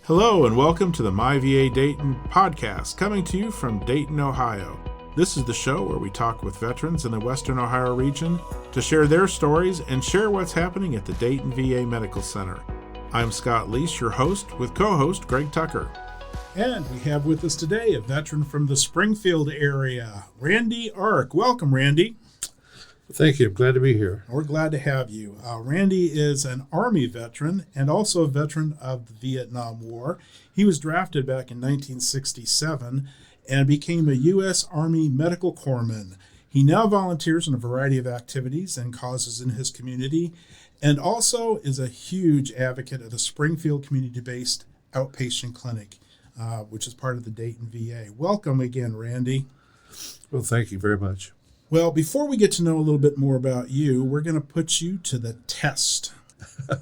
Hello and welcome to the MyVA Dayton podcast, coming to you from Dayton, Ohio. This is the show where we talk with veterans in the Western Ohio region to share their stories and share what's happening at the Dayton VA Medical Center. I'm Scott Leese, your host, with co-host Greg Tucker. And we have with us today a veteran from the Springfield area, Randy Ark. Welcome, Randy. Thank you. I'm glad to be here. We're glad to have you. Randy is an Army veteran and also a veteran of the Vietnam War. He was drafted back in 1967 and became a U.S. Army Medical Corpsman. He now volunteers in a variety of activities and causes in his community, and also is a huge advocate of the Springfield community-based outpatient clinic, which is part of the Dayton VA. Welcome again, Randy. Well, thank you very much. Well, before we get to know a little bit more about you, we're going to put you to the test. It's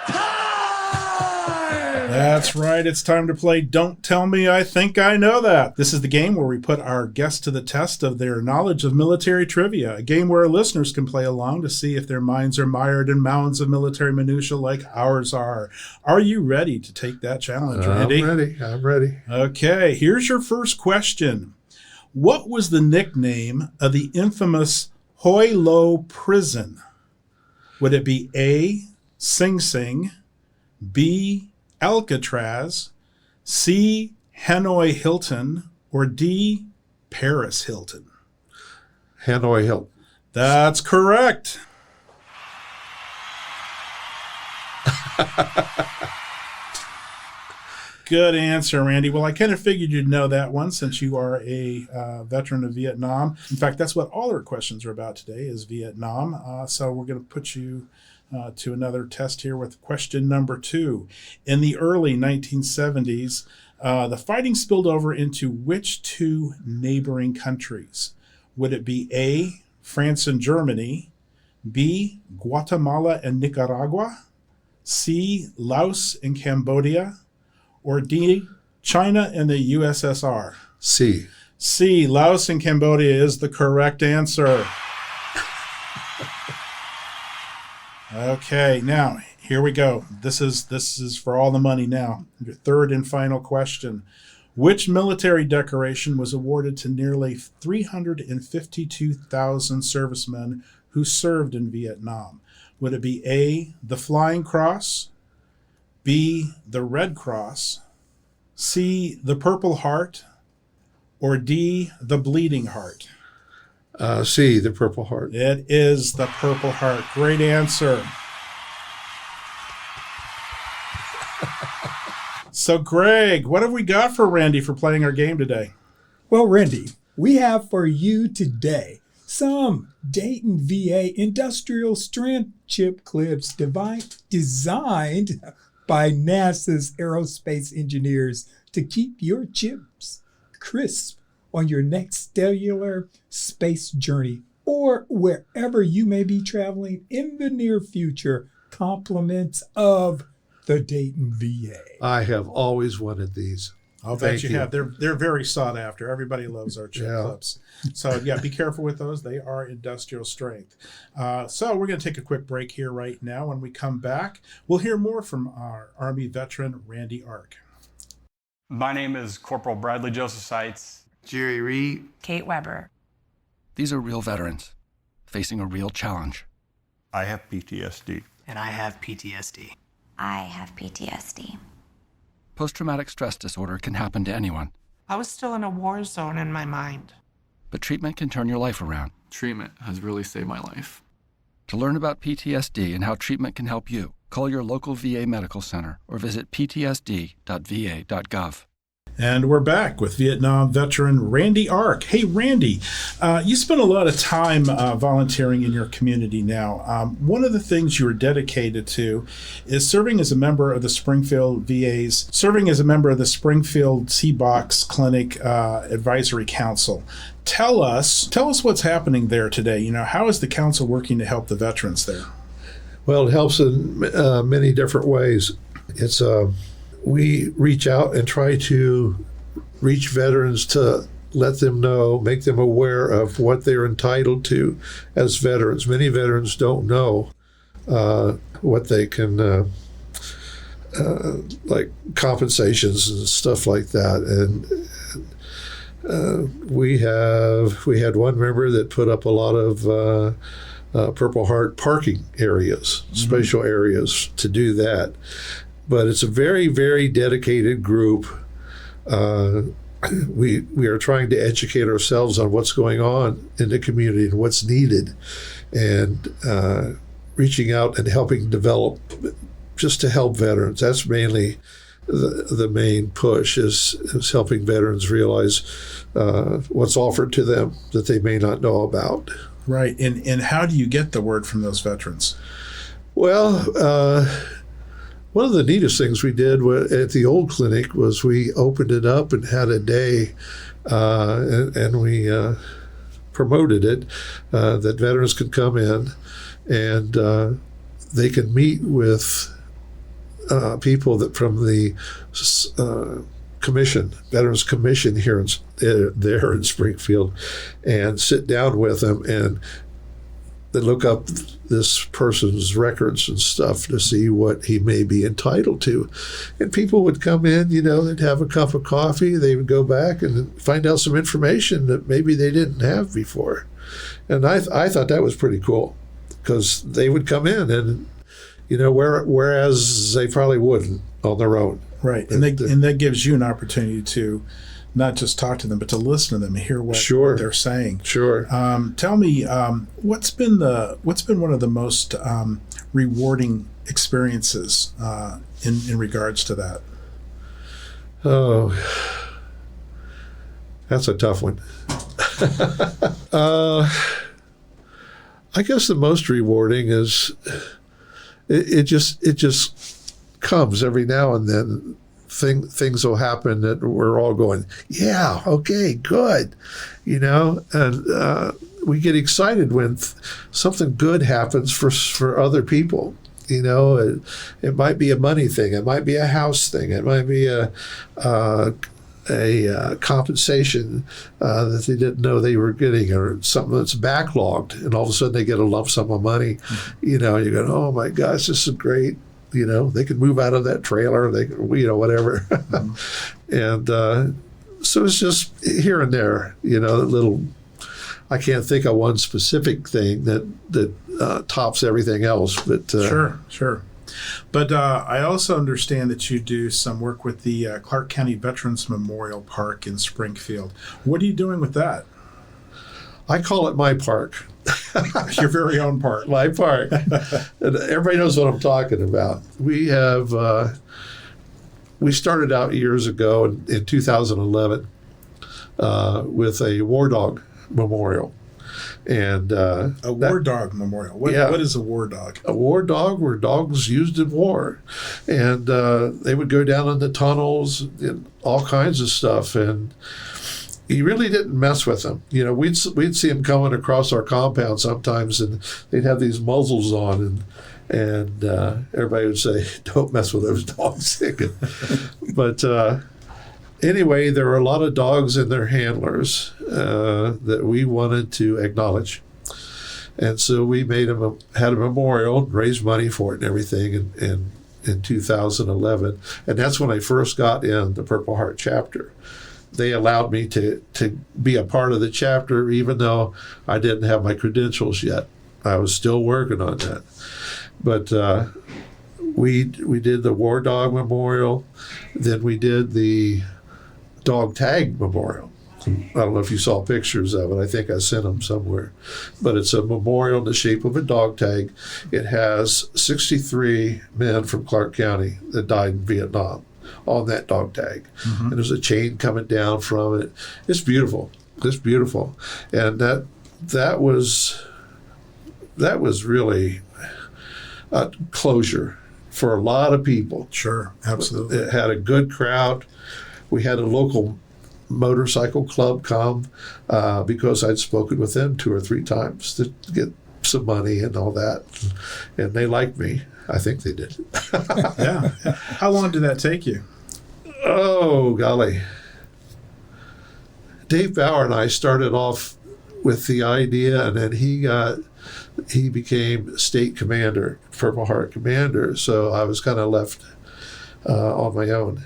time! That's right. It's time to play Don't Tell Me I Think I Know That. This is the game where we put our guests to the test of their knowledge of military trivia, a game where our listeners can play along to see if their minds are mired in mounds of military minutia like ours are. Are you ready to take that challenge, Randy? I'm ready. Okay, here's your first question. What was the nickname of the infamous Hoi Lo prison? Would it be A, Sing Sing, B, Alcatraz, C, Hanoi Hilton, or D, Paris Hilton? Hanoi Hilton. That's correct. Good answer, Randy. Well, I kind of figured you'd know that one since you are a veteran of Vietnam. In fact, that's what all our questions are about today is Vietnam. So we're going to put you to another test here with question number 2. In the early 1970s, the fighting spilled over into which two neighboring countries? Would it be A, France and Germany, B, Guatemala and Nicaragua, C, Laos and Cambodia, or D, China and the USSR? C. C, Laos and Cambodia is the correct answer. Okay, now here we go. This is for all the money now. Your third and final question. Which military decoration was awarded to nearly 352,000 servicemen who served in Vietnam? Would it be A, the Flying Cross, B, the Red Cross, C, the Purple Heart, or D, the Bleeding Heart? C, the Purple Heart. It is the Purple Heart. Great answer. So, Greg, what have we got for Randy for playing our game today? Well, Randy, we have for you today some Dayton VA industrial strength chip clips designed by NASA's aerospace engineers to keep your chips crisp on your next stellar space journey or wherever you may be traveling in the near future. Compliments of the Dayton VA. I have always wanted these. I'll bet you have. They're very sought after. Everybody loves our chip clips. So, yeah, be careful with those. They are industrial strength. So we're going to take a quick break here right now. When we come back, we'll hear more from our Army veteran, Randy Ark. My name is Corporal Bradley Joseph Seitz. Jerry Reed. Kate Weber. These are real veterans facing a real challenge. I have PTSD. And I have PTSD. I have PTSD. Post-traumatic stress disorder can happen to anyone, I was still in a war zone in my mind. but treatment can turn your life around. Treatment has really saved my life. To learn about PTSD and how treatment can help you, call your local VA medical center or visit ptsd.va.gov. And we're back with Vietnam veteran Randy Ark. Hey, Randy, you spend a lot of time volunteering in your community now. One of the things you are dedicated to is serving as a member of the Springfield C-Box Clinic Advisory Council. Tell us what's happening there today. You know, how is the council working to help the veterans there? Well, it helps in many different ways. We reach out and try to reach veterans to let them know, make them aware of what they're entitled to as veterans. Many veterans don't know what they can, like compensations and stuff like that. And we had one member that put up a lot of Purple Heart parking areas, special areas to do that. But it's a very, very dedicated group. We are trying to educate ourselves on what's going on in the community and what's needed, and reaching out and helping develop just to help veterans. That's mainly the main push is helping veterans realize what's offered to them that they may not know about. Right. And how do you get the word from those veterans? Well, one of the neatest things we did at the old clinic was we opened it up and had a day, and we promoted it, that veterans could come in and they could meet with people that from the commission, Veterans Commission here there in Springfield, and sit down with them and they look up this person's records and stuff to see what he may be entitled to. And people would come in, they'd have a cup of coffee, they would go back and find out some information that maybe they didn't have before. And I thought that was pretty cool, because they would come in and, whereas they probably wouldn't on their own. Right. And that gives you an opportunity to not just talk to them, but to listen to them and hear what they're saying. Sure. Tell me, what's been one of the most rewarding experiences in regards to that? Oh, that's a tough one. I guess the most rewarding is it just comes every now and then. Things will happen that we're all going, yeah, okay, good, and we get excited when something good happens for other people. It might be a money thing, it might be a house thing, it might be a compensation that they didn't know they were getting, or something that's backlogged, and all of a sudden they get a lump sum of money. You go, oh my gosh, this is great. They could move out of that trailer, they could, whatever. And so it's just here and there, little, I can't think of one specific thing that tops everything else. But Sure. But I also understand that you do some work with the Clark County Veterans Memorial Park in Springfield. What are you doing with that? I call it my park. Your very own park. My park. And everybody knows what I'm talking about. We have, we started out years ago in 2011 with a war dog memorial. And war dog memorial. What is a war dog? A war dog were dogs used in war. And they would go down in the tunnels and all kinds of stuff. And he really didn't mess with them. We'd see them coming across our compound sometimes, and they'd have these muzzles on, and everybody would say, "Don't mess with those dogs." But anyway, there were a lot of dogs and their handlers that we wanted to acknowledge, and so we had a memorial, raised money for it, and everything, in 2011, and that's when I first got in the Purple Heart chapter. They allowed me to be a part of the chapter, even though I didn't have my credentials yet. I was still working on that. But we did the War Dog Memorial. Then we did the Dog Tag Memorial. I don't know if you saw pictures of it. I think I sent them somewhere. But it's a memorial in the shape of a dog tag. It has 63 men from Clark County that died in Vietnam on that dog tag. And there's a chain coming down from it. It's beautiful. And that was really a closure for a lot of people. Sure, absolutely. It had a good crowd. We had a local motorcycle club come because I'd spoken with them 2 or 3 times to get some money and all that. And they liked me. I think they did. Yeah. How long did that take you? Oh, golly. Dave Bauer and I started off with the idea, and then he became state commander, Purple Heart commander. So I was kind of left on my own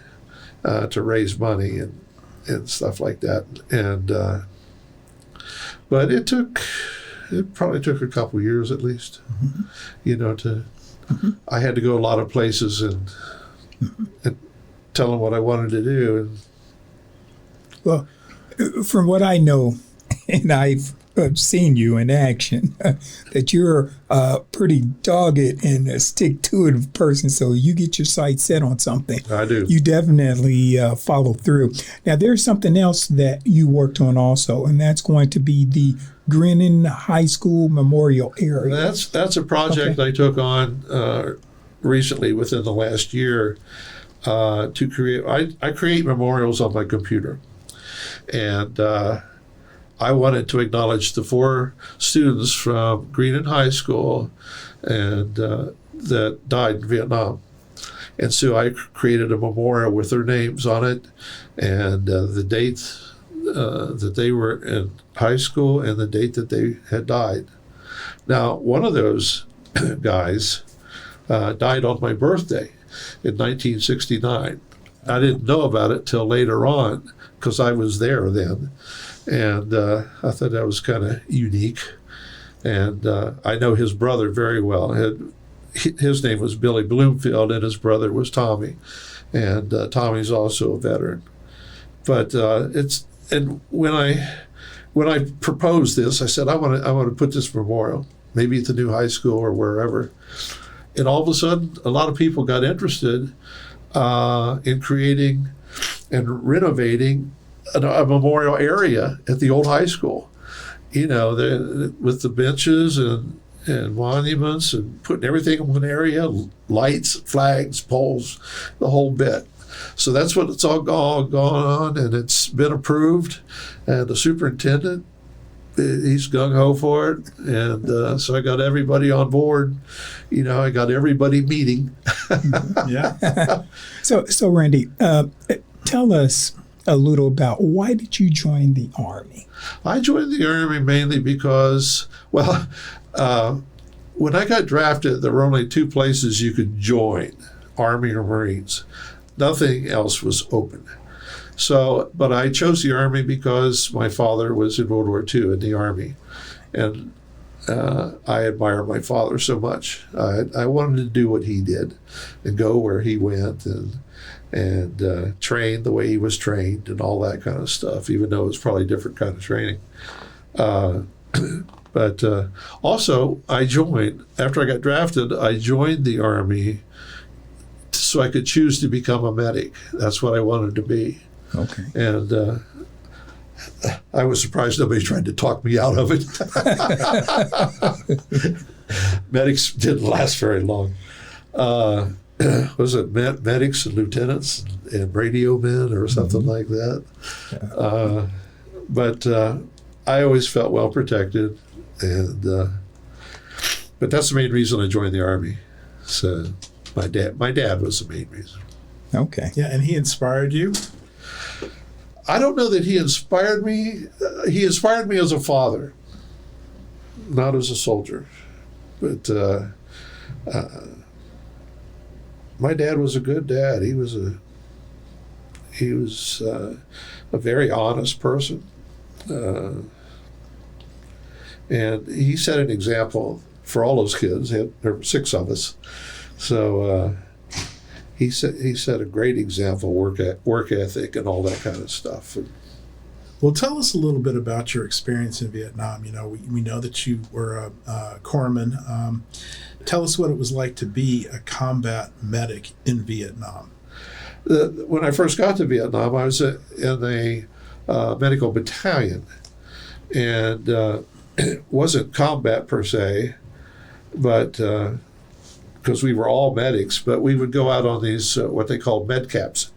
to raise money and stuff like that. And but it probably took a couple years at least, I had to go a lot of places and tell them what I wanted to do. And Well, from what I know, and I've seen you in action, that you're a pretty dogged and a stick-to-it person. So you get your sights set on something, I do. you definitely follow through. Now, there's something else that you worked on also, and that's going to be the Grinning High School Memorial Area. That's a project I took on recently within the last year to create. I create memorials on my computer, and I wanted to acknowledge the 4 students from Greenon High School and that died in Vietnam. And so I created a memorial with their names on it and the date that they were in high school and the date that they had died. Now, one of those guys died on my birthday in 1969. I didn't know about it till later on because I was there then. And I thought that was kind of unique. And I know his brother very well. His name was Billy Bloomfield, and his brother was Tommy. And Tommy's also a veteran. But when I proposed this, I said I want to put this memorial, maybe at the new high school or wherever. And all of a sudden, a lot of people got interested in creating and renovating a memorial area at the old high school, with the benches and monuments and putting everything in one area, lights, flags, poles, the whole bit. So that's what it's all gone on, and it's been approved. And the superintendent, he's gung-ho for it. And so I got everybody on board. I got everybody meeting. Yeah. So Randy, tell us a little about why did you join the Army? I joined the Army mainly because, when I got drafted, there were only 2 places you could join, Army or Marines. Nothing else was open. So, but I chose the Army because my father was in World War II in the Army. And I admire my father so much. I wanted to do what he did and go where he went and train the way he was trained and all that kind of stuff, even though it was probably a different kind of training. But also, after I got drafted, I joined the Army so I could choose to become a medic. That's what I wanted to be. Okay. And I was surprised nobody tried to talk me out of it. Medics didn't last very long. Was it medics and lieutenants and radio men or something like that? Yeah. But I always felt well protected, and but that's the main reason I joined the Army. So my dad was the main reason. Okay. Yeah, and he inspired you? I don't know that he inspired me. He inspired me as a father, not as a soldier. But my dad was a good dad. He was a very honest person, and he set an example for all those kids. There were 6 of us, so he set a great example, work ethic, and all that kind of stuff. Well, tell us a little bit about your experience in Vietnam. We know that you were a corpsman. Tell us what it was like to be a combat medic in Vietnam. When I first got to Vietnam, I was in a medical battalion, and it wasn't combat per se, but because we were all medics, but we would go out on these what they call med caps.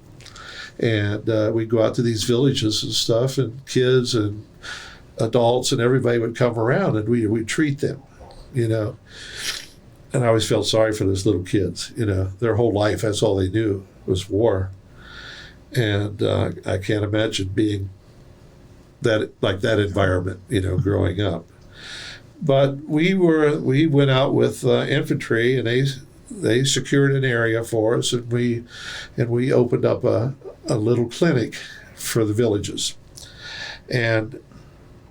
And we'd go out to these villages and stuff, and kids and adults and everybody would come around, and we'd treat them, And I always felt sorry for those little kids. Their whole life, that's all they knew was war. And I can't imagine being that environment, growing up. But we went out with infantry, and they secured an area for us, and we opened up a little clinic for the villages. And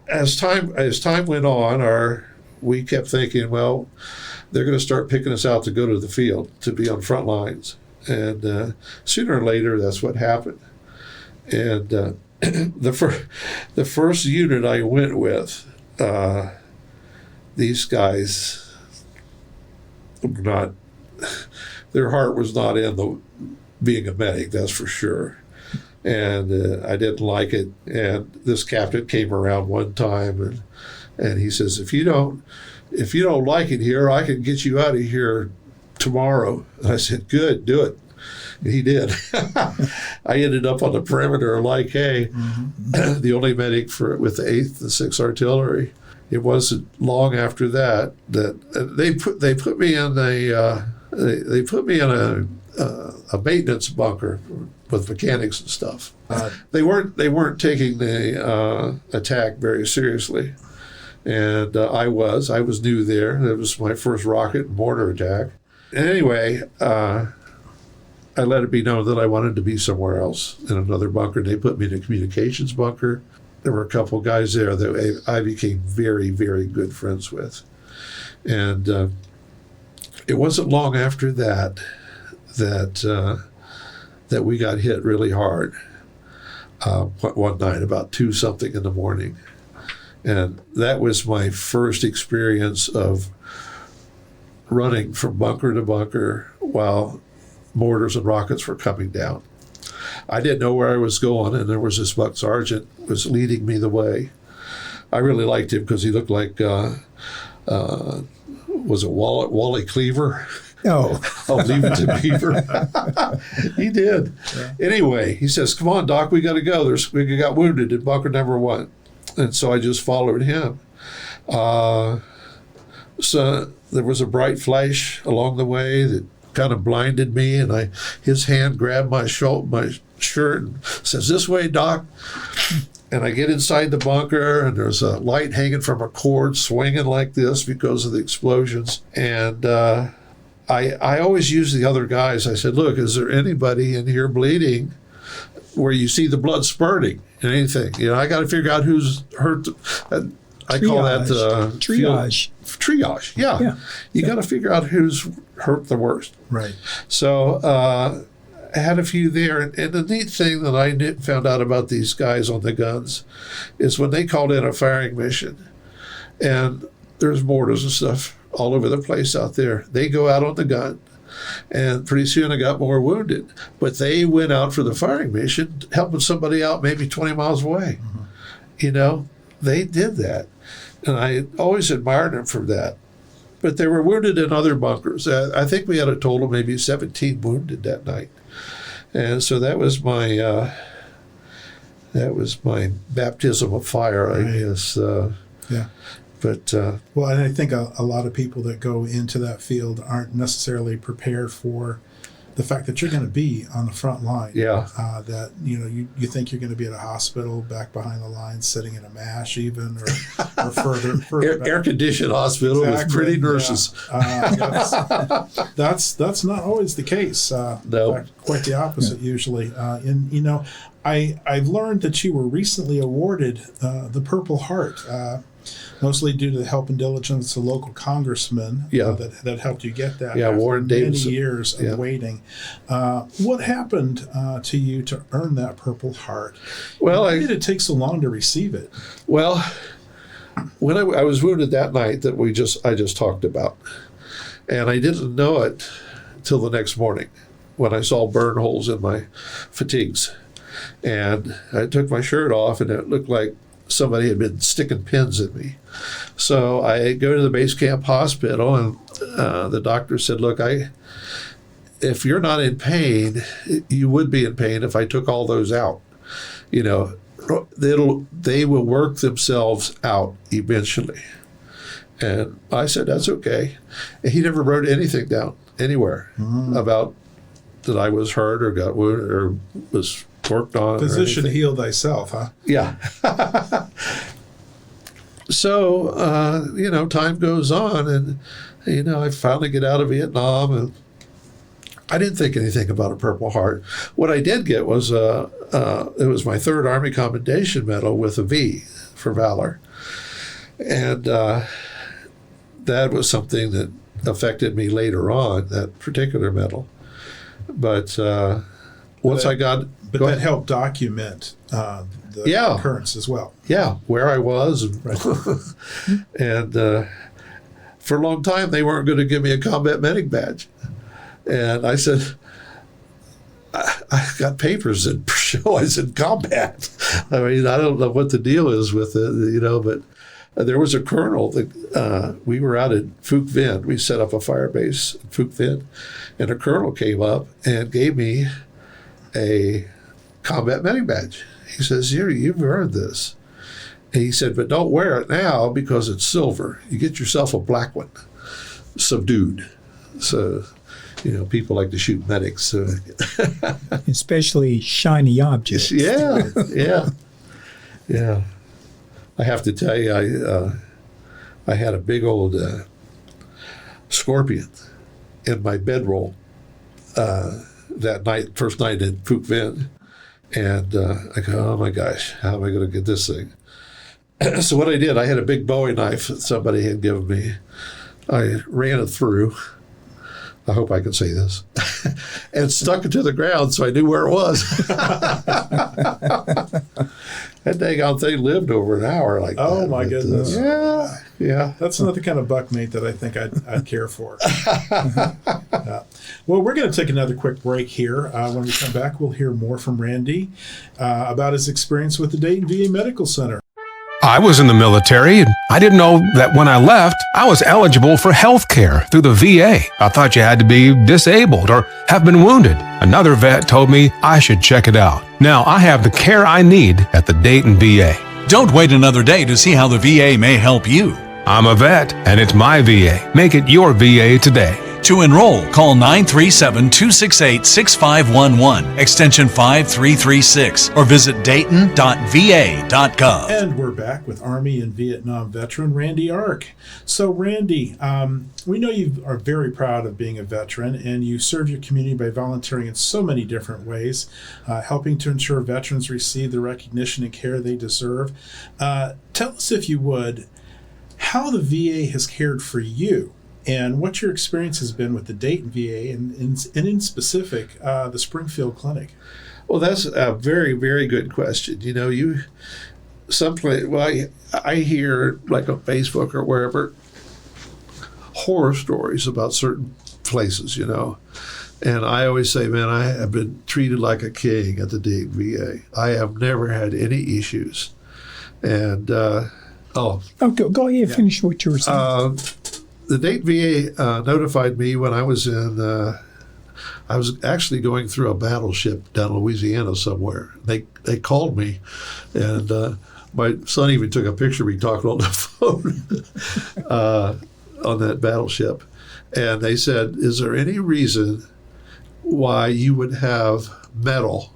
as time went on, we kept thinking, well, they're going to start picking us out to go to the field, to be on front lines. And sooner or later, that's what happened. And the first unit I went with, these guys were not, their heart was not in being a medic, that's for sure. And I didn't like it. And this captain came around one time, and he says, if you don't like it here, I can get you out of here tomorrow. And I said, good, do it. And he did. I ended up on the perimeter of Like A, the only medic with the 8th and 6th Artillery. It wasn't long after that they put me in a maintenance bunker with mechanics and stuff. They weren't taking the attack very seriously, and I was new there. It was my first rocket and mortar attack. Anyway, I let it be known that I wanted to be somewhere else in another bunker. They put me in a communications bunker. There were a couple of guys there that I became very, very good friends with. And it wasn't long after that we got hit really hard one night, about 2-something in the morning. And that was my first experience of running from bunker to bunker while mortars and rockets were coming down. I didn't know where I was going, and there was this buck sergeant was leading me the way. I really liked him because he looked like, was it Wally Cleaver? No. Oh, Leave It to Beaver. He did. Yeah. Anyway, he says, come on, Doc, we got to go. We got wounded in bunker number 1. And so I just followed him. So there was a bright flash along the way that kind of blinded me, and his hand grabbed my shirt and says, this way, Doc. And I get inside the bunker, and there's a light hanging from a cord swinging like this because of the explosions. And I always use the other guys. I said, look, is there anybody in here bleeding where you see the blood spurting and anything? I got to figure out who's hurt. I call that triage. Triage, yeah. You got to figure out who's hurt the worst. Right. So I had a few there. And the neat thing that I found out about these guys on the guns is when they called in a firing mission, and there's mortars and stuff all over the place out there, they go out on the gun, and pretty soon I got more wounded. But they went out for the firing mission, helping somebody out maybe 20 miles away. They did that. And I always admired them for that. But they were wounded in other bunkers. I think we had a total of maybe 17 wounded that night. And so that was my baptism of fire, I guess. Yeah. But well, and I think a lot of people that go into that field aren't necessarily prepared for the fact that you're going to be on the front line. Yeah. That you think you're going to be at a hospital back behind the lines, sitting in a MASH even, or further air-conditioned hospital with pretty nurses. Yeah. That's not always the case. No. In fact, quite the opposite usually. And I've learned that you were recently awarded the Purple Heart. Mostly due to the help and diligence of local congressmen that helped you get that. Yeah, Warren Davis. Many years of waiting. What happened to you to earn that Purple Heart? Well, why did it take so long to receive it? Well, when I was wounded that night that I just talked about, and I didn't know it till the next morning when I saw burn holes in my fatigues, and I took my shirt off, and it looked like somebody had been sticking pins in me. So I go to the base camp hospital, and the doctor said, look, if you're not in pain, you would be in pain if I took all those out. They will work themselves out eventually. And I said, that's okay. And he never wrote anything down anywhere about that I was hurt or got wounded or was worked on. Physician, heal thyself, huh? Yeah. So, time goes on, and, I finally get out of Vietnam, and I didn't think anything about a Purple Heart. What I did get was, it was my third Army Commendation Medal with a V for valor. And that was something that affected me later on, that particular medal. But once I got... But that helped document the occurrence as well. Yeah, where I was. And, Right. and for a long time, they weren't going to give me a combat medic badge. And I said, I got papers that show I was in combat. I mean, I don't know what the deal is with it, but there was a colonel that we were out at Phuc Vinh. We set up a fire base at Phuc Vinh, and a colonel came up and gave me a combat medic badge. He says, you've earned this. And he said, but don't wear it now because it's silver. You get yourself a black one, subdued. So, people like to shoot medics. So. Especially shiny objects. Yeah. I have to tell you, I had a big old scorpion in my bedroll that night, first night in Phuc Vinh. And I go, oh my gosh, how am I going to get this thing? So what I did, I had a big Bowie knife that somebody had given me. I ran it through. I hope I can say this. And stuck it to the ground so I knew where it was. That dang thing lived over an hour like that. Oh, my goodness. Yeah. That's not the kind of buckmate that I think I'd care for. Well, we're going to take another quick break here. When we come back, we'll hear more from Randy about his experience with the Dayton VA Medical Center. I was in the military, and I didn't know that when I left, I was eligible for health care through the VA. I thought you had to be disabled or have been wounded. Another vet told me I should check it out. Now I have the care I need at the Dayton VA. Don't wait another day to see how the VA may help you. I'm a vet, and it's my VA. Make it your VA today. To enroll, call 937-268-6511, extension 5336, or visit dayton.va.gov. And we're back with Army and Vietnam veteran Randy Ark. So, Randy, we know you are very proud of being a veteran, and you serve your community by volunteering in so many different ways, helping to ensure veterans receive the recognition and care they deserve. Tell us, if you would, how the VA has cared for you, and what your experience has been with the Dayton VA and in specific, the Springfield Clinic. Well, that's a very, very good question. I hear, like on Facebook or wherever, horror stories about certain places, And I always say, man, I have been treated like a king at the Dayton VA. I have never had any issues. And, go ahead and finish what you were saying. The Dayton VA notified me when I was I was actually going through a battleship down in Louisiana somewhere. They called me, and my son even took a picture of me talking on the phone on that battleship. And they said, is there any reason why you would have metal?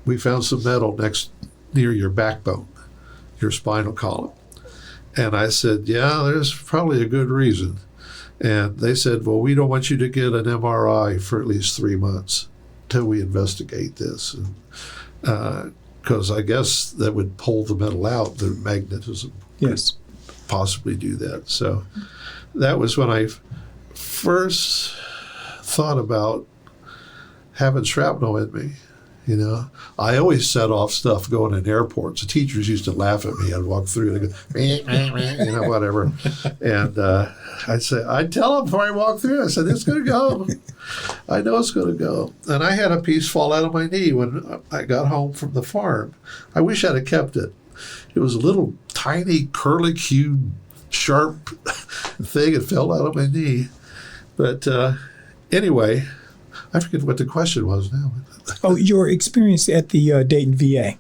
We found some metal near your backbone, your spinal column. And I said, yeah, there's probably a good reason. And they said, well, we don't want you to get an MRI for at least 3 months till we investigate this. Because I guess that would pull the metal out, the magnetism. Yes. Could possibly do that. So that was when I first thought about having shrapnel in me. I always set off stuff going in airports. The teachers used to laugh at me. I'd walk through and they'd go, whatever. And I'd tell them before I walk through, I said, it's going to go. I know it's going to go. And I had a piece fall out of my knee when I got home from the farm. I wish I'd have kept it. It was a little tiny curlicue, sharp thing. It fell out of my knee. But anyway, I forget what the question was now. Your experience at the Dayton VA.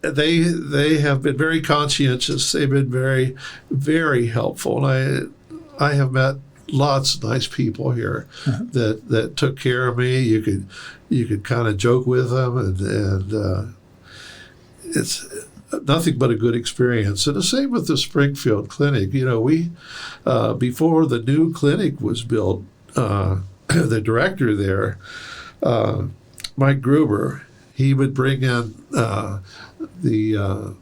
They have been very conscientious. They've been very, very helpful. And I have met lots of nice people here that took care of me. You could kind of joke with them, and it's nothing but a good experience. And the same with the Springfield Clinic. We before the new clinic was built, the director there, Mike Gruber, he would bring in the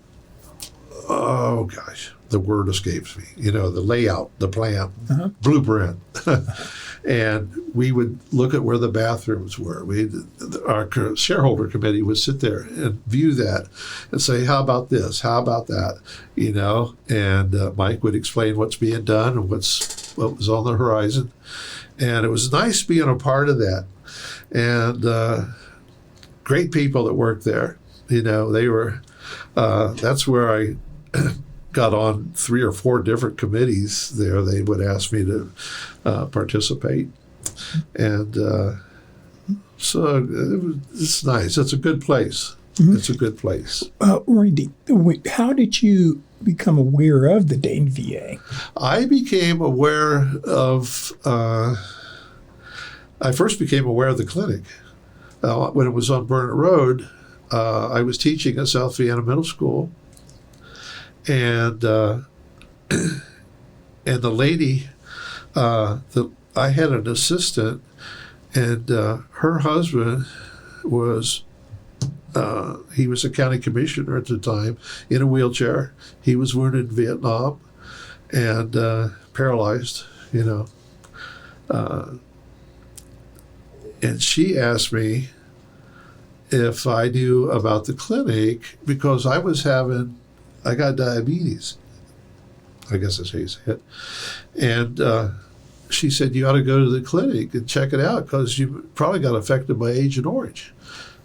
word escapes me. The layout, the plan, blueprint. And we would look at where the bathrooms were. Our shareholder committee would sit there and view that and say, how about this? How about that? And Mike would explain what's being done and what was on the horizon. And it was nice being a part of that. And great people that worked there. They were, that's where I got on 3 or 4 different committees there. They would ask me to participate. And so it's nice. It's a good place. It's a good place. Randy, how did you become aware of the Dayton VA? I became aware of, I first became aware of the clinic. When it was on Burnett Road, I was teaching at South Vienna Middle School. And the lady, I had an assistant, and her husband was, he was a county commissioner at the time, in a wheelchair. He was wounded in Vietnam and paralyzed, and she asked me if I knew about the clinic because I got diabetes. I guess that's how you say it. And she said, you ought to go to the clinic and check it out because you probably got affected by Agent Orange.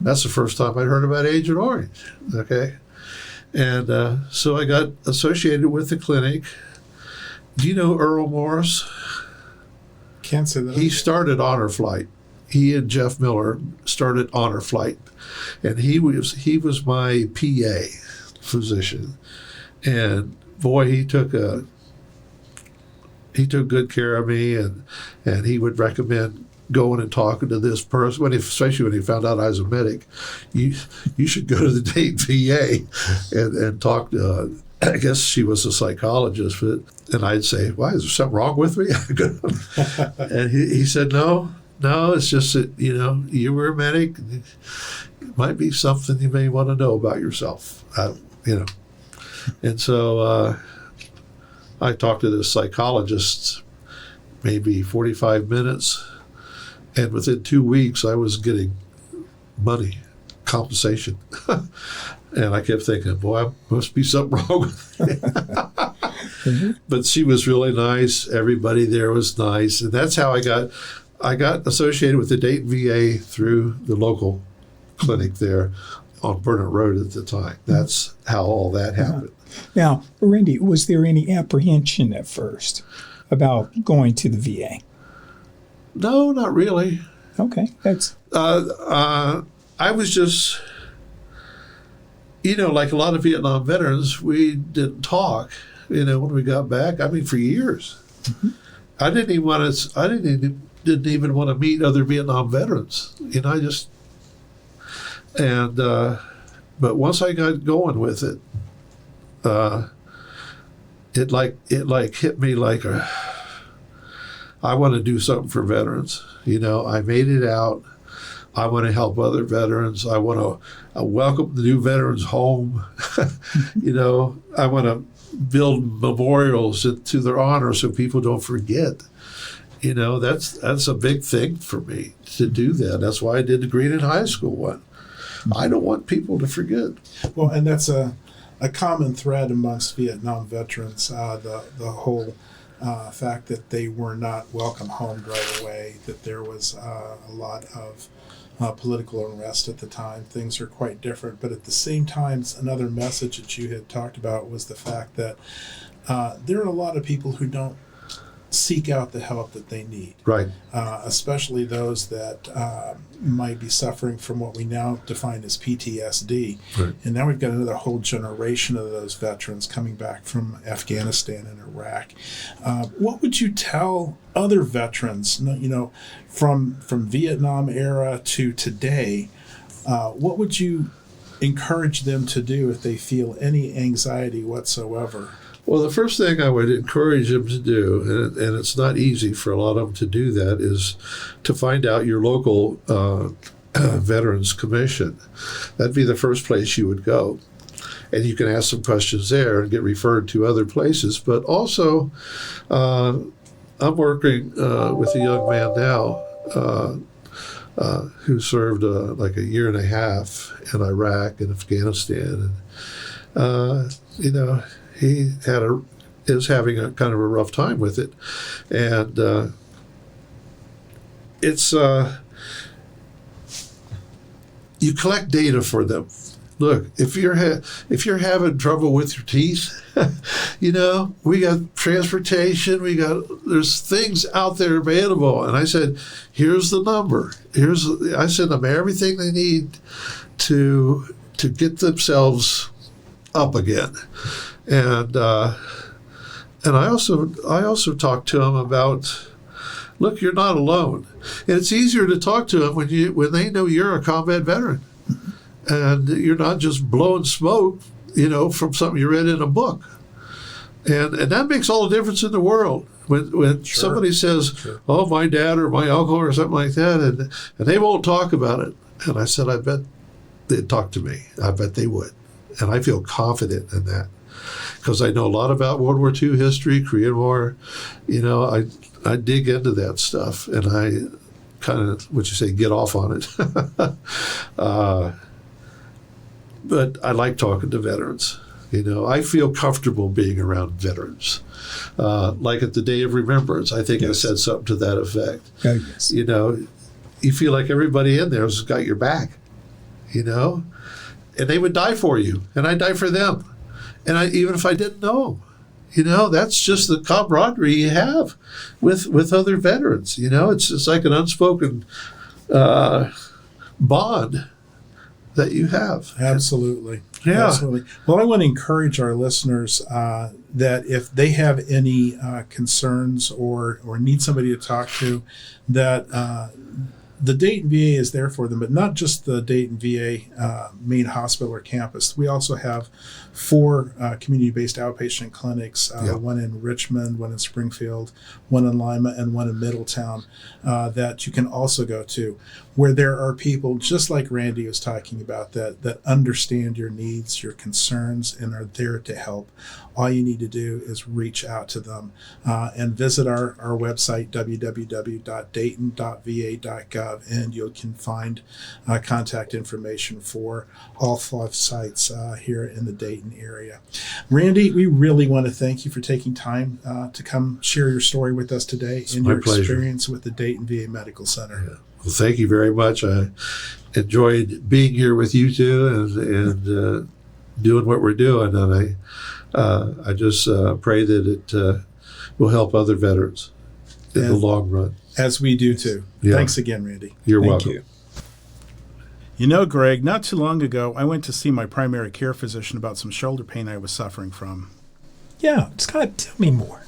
That's the first time I'd heard about Agent Orange. Okay. And so I got associated with the clinic. Do you know Earl Morris? Can't say that. He started Honor Flight. He and Jeff Miller started Honor Flight. And he was my PA physician. And boy, he took good care of me, and he would recommend going and talking to this person, especially when he found out I was a medic. You should go to the Dayton VA and talk to, I guess she was a psychologist, and I'd say, why, is there something wrong with me? And he said, no, it's just that, you were a medic. It might be something you may want to know about yourself, And so I talked to this psychologist maybe 45 minutes, and within 2 weeks I was getting money, compensation. And I kept thinking, boy, must be something wrong with me. But she was really nice. Everybody there was nice. And that's how I got associated with the Dayton VA through the local clinic there on Burnett Road at the time. That's how all that happened. Now, Randy, was there any apprehension at first about going to the VA? No, not really. Okay, that's. I was just, like a lot of Vietnam veterans, we didn't talk. When we got back. I mean, for years, I didn't even want to meet other Vietnam veterans. But once I got going with it, it hit me like I want to do something for veterans. I made it out. I want to help other veterans. I want to welcome the new veterans home. I want to build memorials to their honor so people don't forget. That's a big thing for me to do that. That's why I did the Green in High School one. I don't want people to forget. Well, and that's a common thread amongst Vietnam veterans, the whole fact that they were not welcome home right away, that there was a lot of political unrest at the time. Things are quite different. But at the same time, another message that you had talked about was the fact that there are a lot of people who don't seek out the help that they need. Right. Especially those that might be suffering from what we now define as PTSD. Right. And now we've got another whole generation of those veterans coming back from Afghanistan and Iraq. What would you tell other veterans, from Vietnam era to today? What would you encourage them to do if they feel any anxiety whatsoever? Well, the first thing I would encourage them to do, and it's not easy for a lot of them to do that, is to find out your local Veterans Commission. That'd be the first place you would go. And you can ask some questions there and get referred to other places. But also, I'm working with a young man now who served like a year and a half in Iraq and Afghanistan. And, he is having a kind of a rough time with it, and it's you collect data for them. Look, if you're having trouble with your teeth, we got transportation, there's things out there available. And I said, here's the number. I send them everything they need to get themselves up again. And I also talked to them about, look, you're not alone, and it's easier to talk to them when they know you're a combat veteran, and you're not just blowing smoke, from something you read in a book, and that makes all the difference in the world. When Sure. somebody says, Sure. "Oh, my dad or my uncle" or something like that, and they won't talk about it, and I said, I bet they'd talk to me. I bet they would, and I feel confident in that. Because I know a lot about World War II history, Korean War. I dig into that stuff, and I kind of, get off on it. But I like talking to veterans. I feel comfortable being around veterans. Like at the Day of Remembrance, I think I said something to that effect. Oh, yes. You feel like everybody in there has got your back, and they would die for you, and I die for them. And even if I didn't know, that's just the camaraderie you have with other veterans. It's like an unspoken bond that you have. Absolutely. Yeah. Absolutely. Well, I want to encourage our listeners that if they have any concerns or need somebody to talk to, that the Dayton VA is there for them, but not just the Dayton VA main hospital or campus. We also have 4 community-based outpatient clinics, one in Richmond, one in Springfield, one in Lima, and one in Middletown that you can also go to, where there are people just like Randy was talking about that understand your needs, your concerns, and are there to help. All you need to do is reach out to them and visit our website, www.dayton.va.gov, and you can find contact information for all 5 sites here in the Dayton area. Randy, we really want to thank you for taking time to come share your story with us today and your experience with the Dayton VA Medical Center. Yeah. Well, thank you very much. I enjoyed being here with you two and doing what we're doing, and I just pray that it will help other veterans in the long run. As we do too. Yeah. Thanks again, Randy. You're Thank welcome. you. Greg, not too long ago, I went to see my primary care physician about some shoulder pain I was suffering from. Yeah, Scott, tell me more.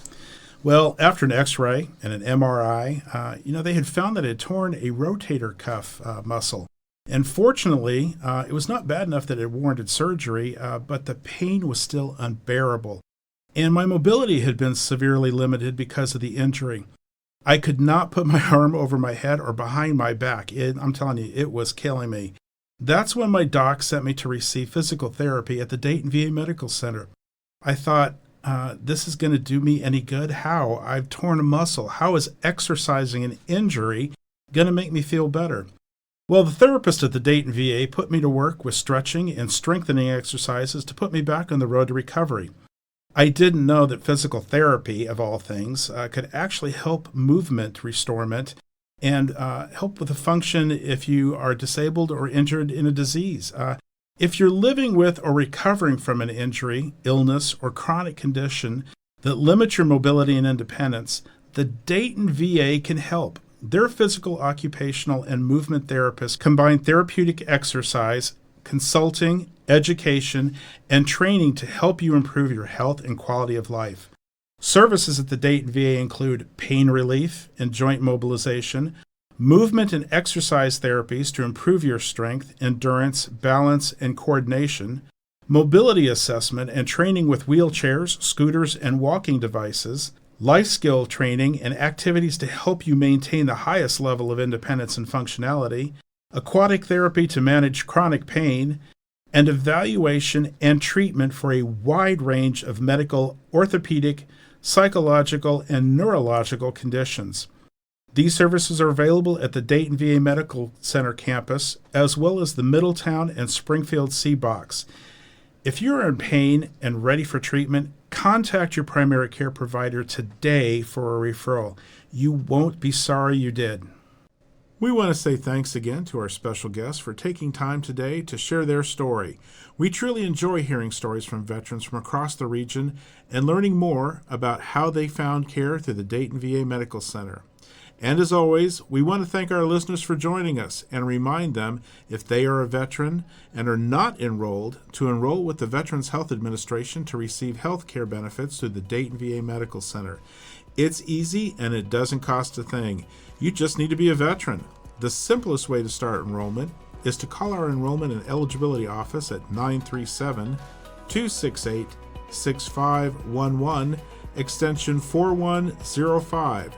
Well, after an x-ray and an MRI, they had found that I had torn a rotator cuff muscle. And fortunately, it was not bad enough that it warranted surgery, but the pain was still unbearable. And my mobility had been severely limited because of the injury. I could not put my arm over my head or behind my back. I'm telling you, it was killing me. That's when my doc sent me to receive physical therapy at the Dayton VA Medical Center. I thought, this is going to do me any good? How? I've torn a muscle. How is exercising an injury going to make me feel better? Well, the therapist at the Dayton VA put me to work with stretching and strengthening exercises to put me back on the road to recovery. I didn't know that physical therapy, of all things, could actually help movement restorement and help with the function if you are disabled or injured in a disease. If you're living with or recovering from an injury, illness, or chronic condition that limits your mobility and independence, The Dayton VA can help. Their physical, occupational, and movement therapists combine therapeutic exercise, consulting, education, and training to help you improve your health and quality of life. Services at the Dayton VA include pain relief and joint mobilization, movement and exercise therapies to improve your strength, endurance, balance, and coordination, mobility assessment and training with wheelchairs, scooters, and walking devices, life skill training and activities to help you maintain the highest level of independence and functionality, aquatic therapy to manage chronic pain, and evaluation and treatment for a wide range of medical, orthopedic, psychological, and neurological conditions. These services are available at the Dayton VA Medical Center campus, as well as the Middletown and Springfield C-Box. If you're in pain and ready for treatment, contact your primary care provider today for a referral. You won't be sorry you did. We want to say thanks again to our special guests for taking time today to share their story. We truly enjoy hearing stories from veterans from across the region and learning more about how they found care through the Dayton VA Medical Center. And as always, we want to thank our listeners for joining us and remind them, if they are a veteran and are not enrolled, to enroll with the Veterans Health Administration to receive health care benefits through the Dayton VA Medical Center. It's easy and it doesn't cost a thing. You just need to be a veteran. The simplest way to start enrollment is to call our Enrollment and Eligibility Office at 937-268-6511, extension 4105.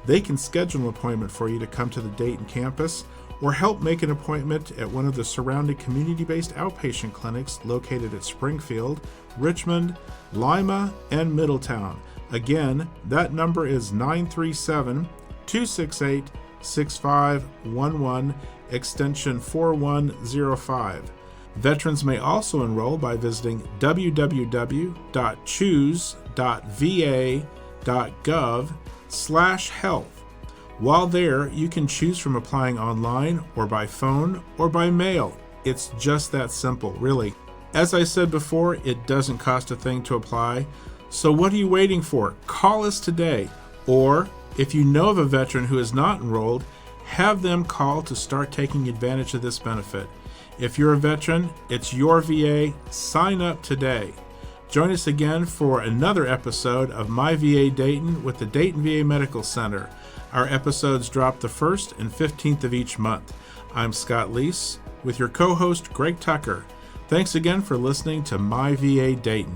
They can schedule an appointment for you to come to the Dayton campus or help make an appointment at one of the surrounding community-based outpatient clinics located at Springfield, Richmond, Lima, and Middletown. Again, that number is 937-268-6511, extension 4105. Veterans may also enroll by visiting www.choose.va.gov/health. While there, you can choose from applying online or by phone or by mail. It's just that simple, really. As I said before, it doesn't cost a thing to apply. So what are you waiting for? Call us today. Or, if you know of a veteran who is not enrolled, have them call to start taking advantage of this benefit. If you're a veteran, it's your VA. Sign up today. Join us again for another episode of MyVA Dayton with the Dayton VA Medical Center. Our episodes drop the 1st and 15th of each month. I'm Scott Leese with your co-host Greg Tucker. Thanks again for listening to MyVA Dayton.